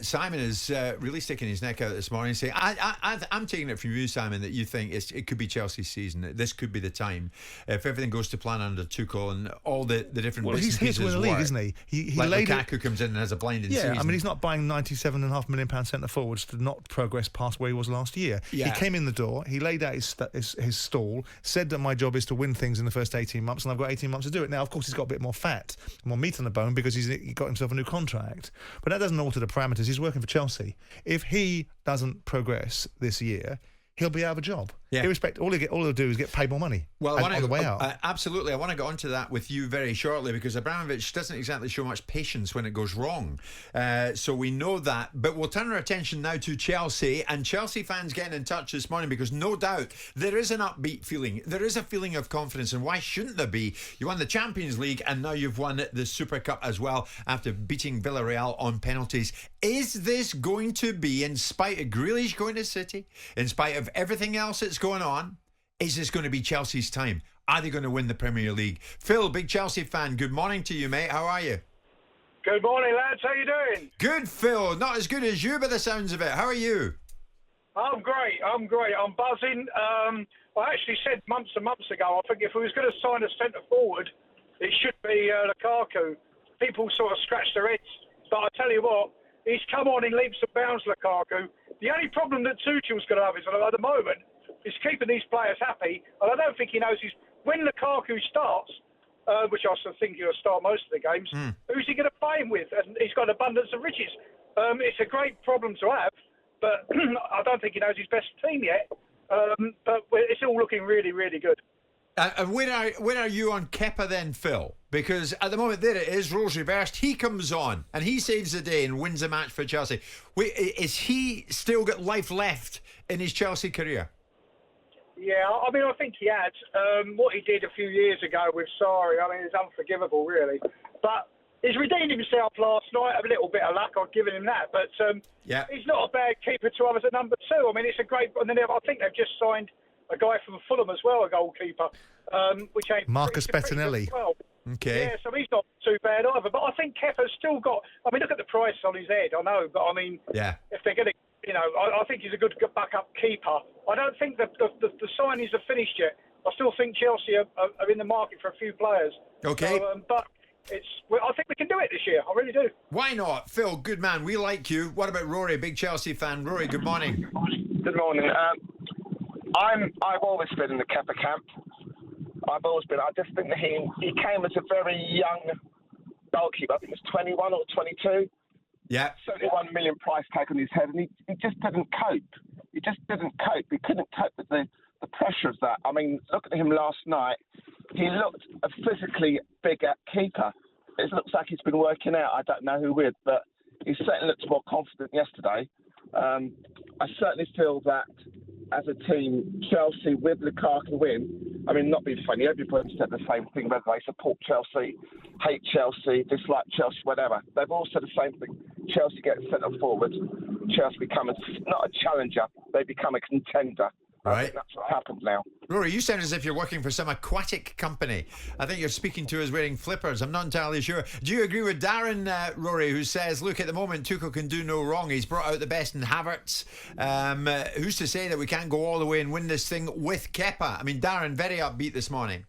Simon is really sticking his neck out this morning, saying, "I'm taking it from you, Simon, that you think it could be Chelsea's season. That this could be the time if everything goes to plan under Tuchel and all the different. Well, he's here to win the league, isn't he? He like laid Lukaku comes in and has a blinding season. I mean, he's not buying £97.5 million centre forwards to not progress past where he was last year. Yeah. He came in the door, he laid out his stall, said that my job is to win things in the first 18 months, and I've got 18 months to do it. Now, of course, he's got a bit more fat, more meat on the bone because he got himself a new contract. But that doesn't alter the parameters. He's working for Chelsea. If he doesn't progress this year, he'll be out of a job. Yeah. All he'll do is get paid more money. Well, on the way out. Absolutely. I want to get onto that with you very shortly because Abramovich doesn't exactly show much patience when it goes wrong. So we know that. But we'll turn our attention now to Chelsea and Chelsea fans getting in touch this morning because no doubt there is an upbeat feeling. There is a feeling of confidence. And why shouldn't there be? You won the Champions League and now you've won the Super Cup as well after beating Villarreal on penalties. Is this going to be, in spite of Grealish going to City, in spite of everything else that's going on, is this going to be Chelsea's time? Are they going to win the Premier League? Phil, big Chelsea fan, good morning to you, mate. How are you? Good morning, lads. How you doing? Good, Phil. Not as good as you by the sounds of it. How are you? I'm great. I'm buzzing. I actually said months and months ago, I think if we was going to sign a centre forward, it should be Lukaku. People sort of scratch their heads. But I tell you what, he's come on in leaps and bounds, Lukaku. The only problem that Tuchel's going to have is, at the moment, is keeping these players happy. And I don't think he knows when Lukaku starts, which I think he'll start most of the games, who's he going to play him with? And he's got an abundance of riches. It's a great problem to have, but I don't think he knows his best team yet. But it's all looking really, really good. And where are you on Kepa then, Phil? Because at the moment, there it is, roles reversed. He comes on and he saves the day and wins a match for Chelsea. Is he still got life left in his Chelsea career? Yeah, I mean, I think he had. What he did a few years ago with Sarri, I mean, it's unforgivable, really. But he's redeemed himself last night. A little bit of luck, I've given him that. But he's not a bad keeper to have as a number two. I mean, it's a great... And then I think they've just signed a guy from Fulham as well, a goalkeeper, which ain't... Marcus Bettinelli. Well. Okay. Yeah, so he's not too bad either. But I think Kepa's still got... I mean, look at the price on his head, I know. But, I mean, if they're going to... I think he's a good backup keeper. I don't think the signings are finished yet. I still think Chelsea are in the market for a few players. Okay. So, but I think we can do it this year. I really do. Why not? Phil, good man. We like you. What about Rory, big Chelsea fan? Rory, good morning. Good morning. I've always been in the Kepa camp. I've always been. I just think that he came as a very young goalkeeper. I think it was 21 or 22. Yeah. 71 million price tag on his head, and he just didn't cope. He just didn't cope. He couldn't cope with the pressure of that. I mean, look at him last night. He looked a physically bigger keeper. It looks like he's been working out. I don't know who with, but he certainly looks more confident yesterday. I certainly feel that as a team, Chelsea with Lukaku win. I mean, not being funny, everybody said the same thing, whether they support Chelsea, hate Chelsea, dislike Chelsea, whatever. They've all said the same thing. Chelsea get centre forward. Chelsea become not a challenger, they become a contender. Right. I think that's what happened now. Rory, you sound as if you're working for some aquatic company. I think you're speaking to us wearing flippers. I'm not entirely sure. Do you agree with Darren, Rory, who says, look, at the moment, Tuchel can do no wrong. He's brought out the best in Havertz. Who's to say that we can't go all the way and win this thing with Kepa? I mean, Darren, very upbeat this morning.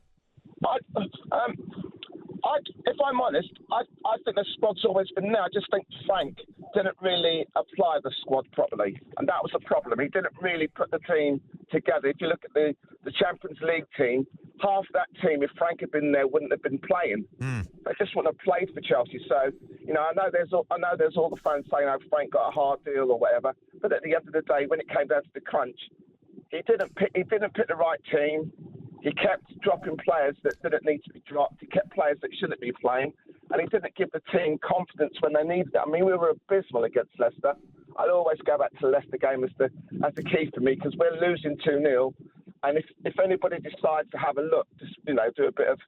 If I'm honest, I think the squad's always been there. I just think Frank didn't really apply the squad properly, and that was the problem. He didn't really put the team together. If you look at the Champions League team, half that team, if Frank had been there, wouldn't have been playing. They just wouldn't have played for Chelsea. So, I know there's all the fans saying, "Oh, Frank got a hard deal" or whatever. But at the end of the day, when it came down to the crunch, he didn't pick the right team. He kept dropping players that didn't need to be dropped. He kept players that shouldn't be playing. And he didn't give the team confidence when they needed it. I mean, we were abysmal against Leicester. I'll always go back to the Leicester game as the key for me because we're losing 2-0. And if anybody decides to have a look, just, do a bit of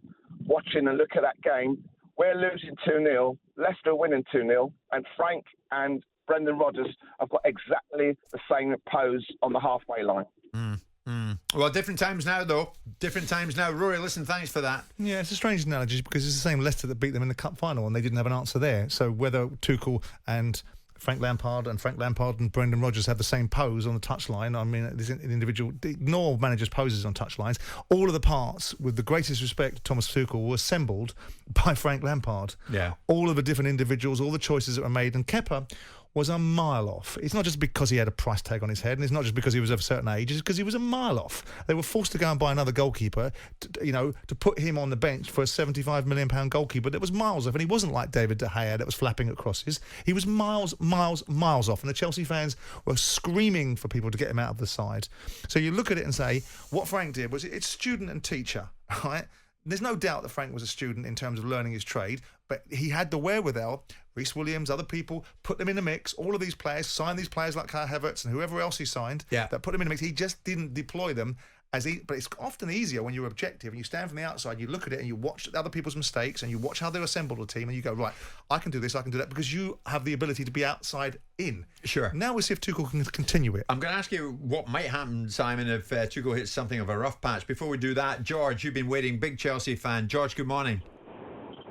watching and look at that game, we're losing 2-0. Leicester are winning 2-0. And Frank and Brendan Rodgers have got exactly the same pose on the halfway line. Well, different times now, though. Different times now. Rory, listen, thanks for that. Yeah, it's a strange analogy because it's the same Leicester that beat them in the cup final and they didn't have an answer there. So whether Tuchel and Frank Lampard and Brendan Rodgers had the same pose on the touchline. I mean, this individual, ignore managers' poses on touchlines. All of the parts, with the greatest respect to Thomas Tuchel, were assembled by Frank Lampard. Yeah. All of the different individuals, all the choices that were made, and Kepa was a mile off. It's not just because he had a price tag on his head, and it's not just because he was of a certain age, it's because he was a mile off. They were forced to go and buy another goalkeeper, to put him on the bench for a £75 million goalkeeper that was miles off, and he wasn't like David De Gea that was flapping at crosses. He was miles off, and the Chelsea fans were screaming for people to get him out of the side. So you look at it and say, what Frank did was, it's student and teacher, right? There's no doubt that Frank was a student in terms of learning his trade, but he had the wherewithal. Reece Williams, other people, put them in the mix. All of these players, signed these players like Kai Havertz and whoever else he signed, that put them in the mix. He just didn't deploy them. But it's often easier when you're objective and you stand from the outside, you look at it and you watch other people's mistakes and you watch how they're assembled a team and you go, right, I can do this, I can do that, because you have the ability to be outside in. Sure. Now we'll see if Tuchel can continue it. I'm going to ask you what might happen, Simon, if Tuchel hits something of a rough patch. Before we do that, George, you've been waiting, big Chelsea fan. George, good morning.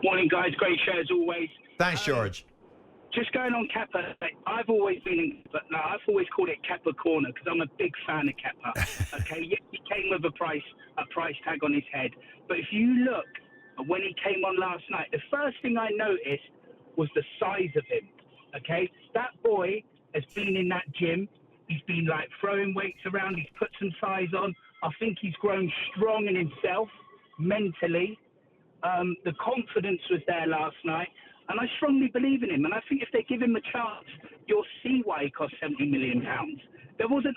Morning, guys. Great show as always. Thanks, George. Just going on Kepa, I've always called it Kepa Corner because I'm a big fan of Kepa. Okay, yes, he came with a price tag on his head, but if you look at when he came on last night, the first thing I noticed was the size of him. Okay, that boy has been in that gym. He's been like throwing weights around. He's put some size on. I think he's grown strong in himself mentally. The confidence was there last night. And I strongly believe in him. And I think if they give him a chance, you'll see why he cost £70 million. There wasn't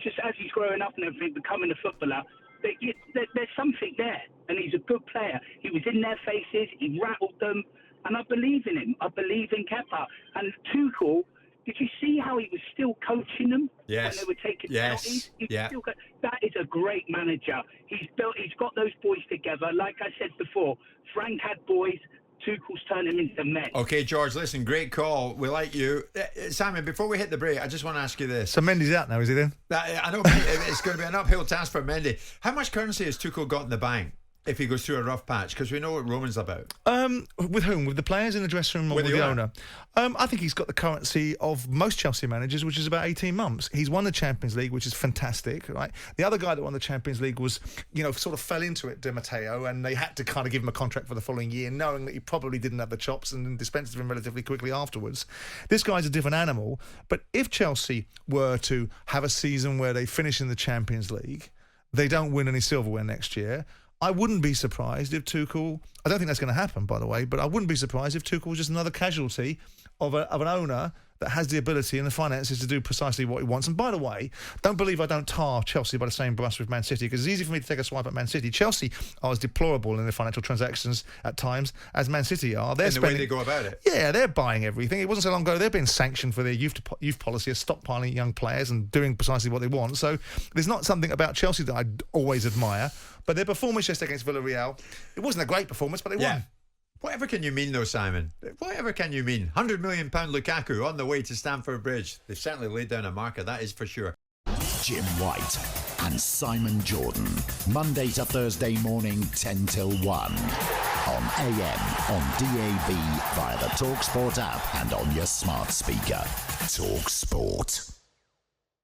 just as he's growing up and everything, becoming a footballer, there's something there. And he's a good player. He was in their faces. He rattled them. And I believe in him. I believe in Kepa. And Tuchel, did you see how he was still coaching them? Yes. When they were taking penalties? That is a great manager. He's got those boys together. Like I said before, Frank had boys. Tuchel's turned him into men. Okay, George, listen, great call. We like you. Simon, before we hit the break, I just want to ask you this. So Mendy's out now, is he then? I know it's going to be an uphill task for Mendy. How much currency has Tuchel got in the bank if he goes through a rough patch? Because we know what Roman's about. With whom? With the players in the dressing room or with the owner? I think he's got the currency of most Chelsea managers, which is about 18 months. He's won the Champions League, which is fantastic, right? The other guy that won the Champions League was, sort of fell into it, Di Matteo, and they had to kind of give him a contract for the following year, knowing that he probably didn't have the chops and dispensed of him relatively quickly afterwards. This guy's a different animal, but if Chelsea were to have a season where they finish in the Champions League, they don't win any silverware next year, I wouldn't be surprised if Tuchel... I don't think that's going to happen, by the way, but I wouldn't be surprised if Tuchel was just another casualty of an owner that has the ability and the finances to do precisely what he wants. And by the way, don't believe I don't tar Chelsea by the same brush with Man City, because it's easy for me to take a swipe at Man City. Chelsea are as deplorable in their financial transactions at times as Man City are. They're the way they go about it. Yeah, they're buying everything. It wasn't so long ago they've been sanctioned for their youth policy of stockpiling young players and doing precisely what they want. So there's not something about Chelsea that I always admire. But their performance yesterday against Villarreal, it wasn't a great performance, but they won. Whatever can you mean, though, Simon? Whatever can you mean? £100 million Lukaku on the way to Stamford Bridge. They've certainly laid down a marker, that is for sure. Jim White and Simon Jordan. Monday to Thursday morning, 10 till 1. On AM, on DAB, via the talkSPORT app and on your smart speaker. talkSPORT.